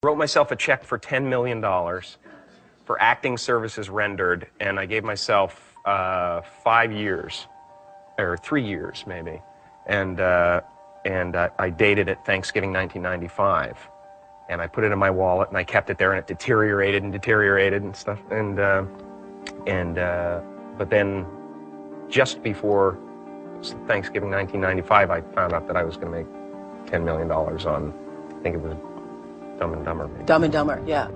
Wrote myself a check for $10 million for acting services rendered, and I gave myself 5 years, or 3 years maybe, and I dated it Thanksgiving 1995, and I put it in my wallet, and I kept it there, and it deteriorated and stuff, but then just before Thanksgiving 1995, I found out that I was going to make $10 million on, I think it was Dumb and Dumber. Maybe. Dumb and Dumber, yeah.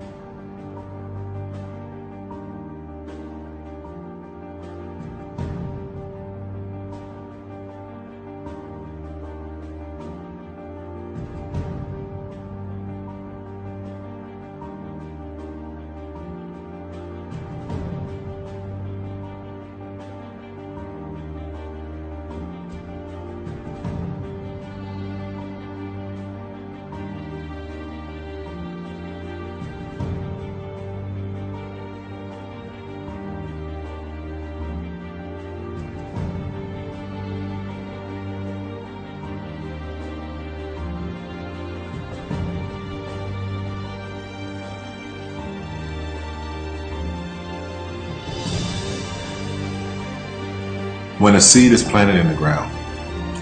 When a seed is planted in the ground,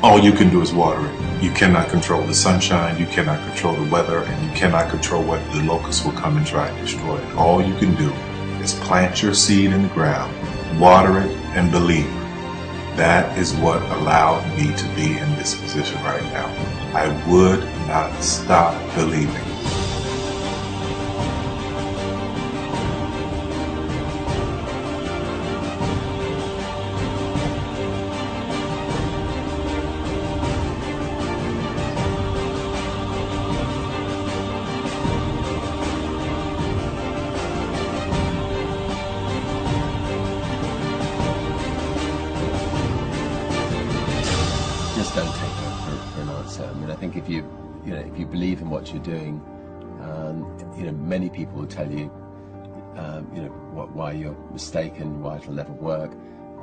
all you can do is water it. You cannot control the sunshine, you cannot control the weather, and you cannot control whether the locusts will come and try and destroy it. All you can do is plant your seed in the ground, water it, and believe. That is what allowed me to be in this position right now. I would not stop believing. Don't take it for an answer. I mean, I think if you believe in what you're doing, many people will tell you, why you're mistaken, why it'll never work.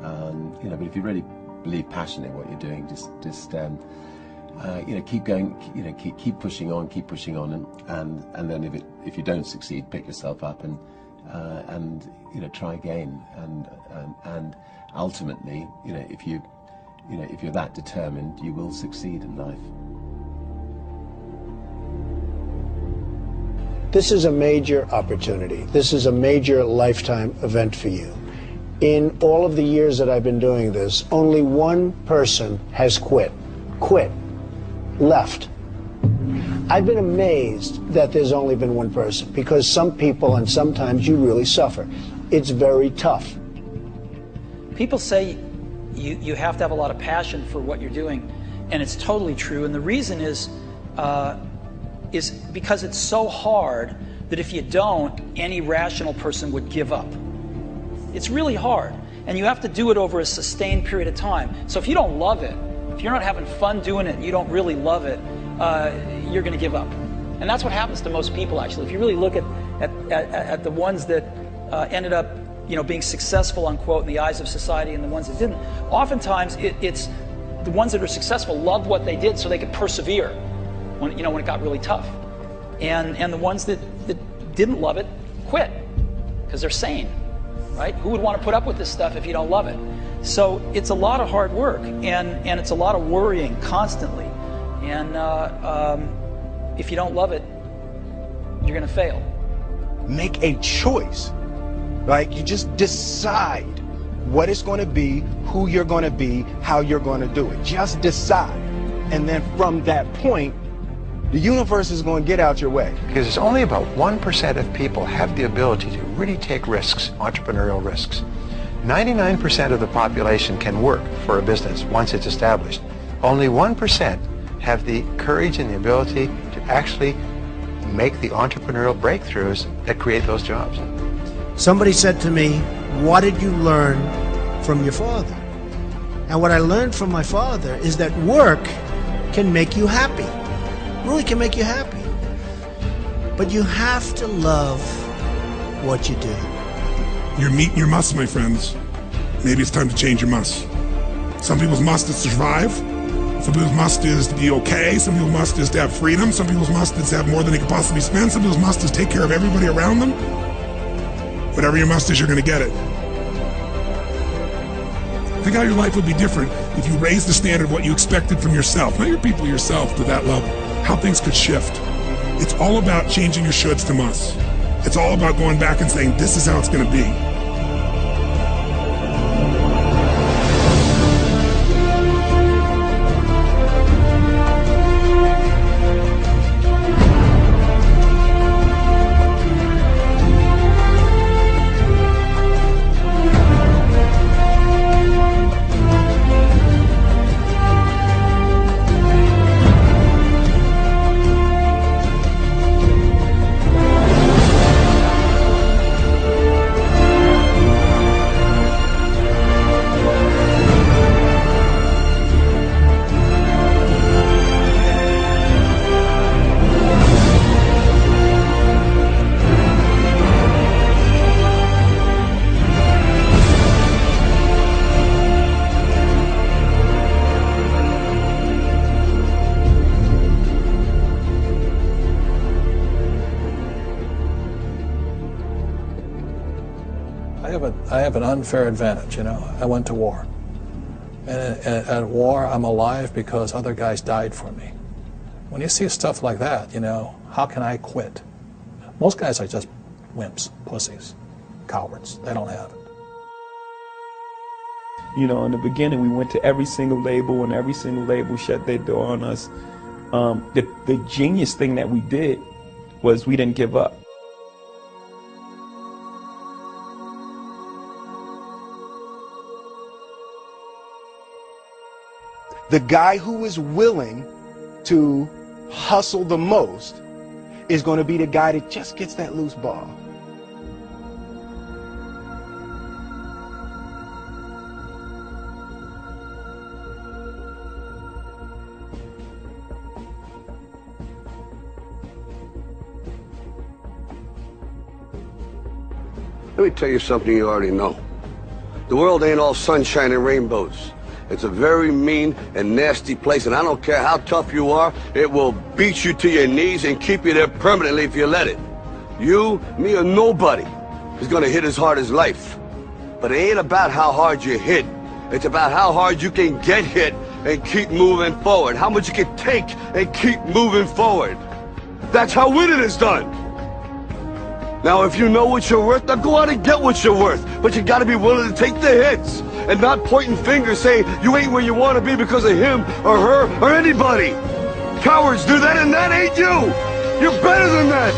But if you really believe passionately in what you're doing, just keep going, keep pushing on, and then if you don't succeed, pick yourself up and try again, and ultimately, if you're that determined, you will succeed in life. This is a major opportunity. This is a major lifetime event for you. In all of the years that I've been doing this, only one person has quit, left. I've been amazed that there's only been one person, because some people, and sometimes you really suffer. It's very tough. People say you have to have a lot of passion for what you're doing, and it's totally true. And the reason is because it's so hard that if you don't, any rational person would give up. It's really hard, and you have to do it over a sustained period of time. So if you don't love it, if you're not having fun doing it, and you don't really love it, you're going to give up. And that's what happens to most people, actually. If you really look at the ones that ended up being successful, unquote, in the eyes of society, and the ones that didn't, oftentimes it's the ones that are successful loved what they did so they could persevere when it got really tough. And the ones that didn't love it quit because they're sane, right? Who would want to put up with this stuff if you don't love it? So it's a lot of hard work, and it's a lot of worrying constantly. And if you don't love it, you're going to fail. Make a choice. Like, you just decide what it's going to be, who you're going to be, how you're going to do it. Just decide. And then from that point, the universe is going to get out your way. Because it's only about 1% of people have the ability to really take risks, entrepreneurial risks. 99% of the population can work for a business once it's established. Only 1% have the courage and the ability to actually make the entrepreneurial breakthroughs that create those jobs. Somebody said to me, what did you learn from your father? And what I learned from my father is that work can make you happy. Really can make you happy. But you have to love what you do. You're meeting your must, my friends. Maybe it's time to change your must. Some people's must is to survive. Some people's must is to be okay. Some people's must is to have freedom. Some people's must is to have more than they can possibly spend. Some people's must is take care of everybody around them. Whatever your must is, you're going to get it. Think how your life would be different if you raised the standard of what you expected from yourself, not your people, yourself, to that level. How things could shift. It's all about changing your shoulds to musts. It's all about going back and saying, this is how it's going to be. I have an unfair advantage, you know. I went to war. And at war, I'm alive because other guys died for me. When you see stuff like that, you know, how can I quit? Most guys are just wimps, pussies, cowards. They don't have it. You know, in the beginning, we went to every single label, and every single label shut their door on us. The genius thing that we did was we didn't give up. The guy who is willing to hustle the most is going to be the guy that just gets that loose ball. Let me tell you something you already know. The world ain't all sunshine and rainbows. It's a very mean and nasty place, and I don't care how tough you are, it will beat you to your knees and keep you there permanently if you let it. You, me, or nobody is gonna hit as hard as life. But it ain't about how hard you hit. It's about how hard you can get hit and keep moving forward. How much you can take and keep moving forward. That's how winning is done. Now, if you know what you're worth, now go out and get what you're worth. But you gotta be willing to take the hits and not pointing fingers saying you ain't where you want to be because of him or her or anybody. Cowards do that, and that ain't you. You're better than that.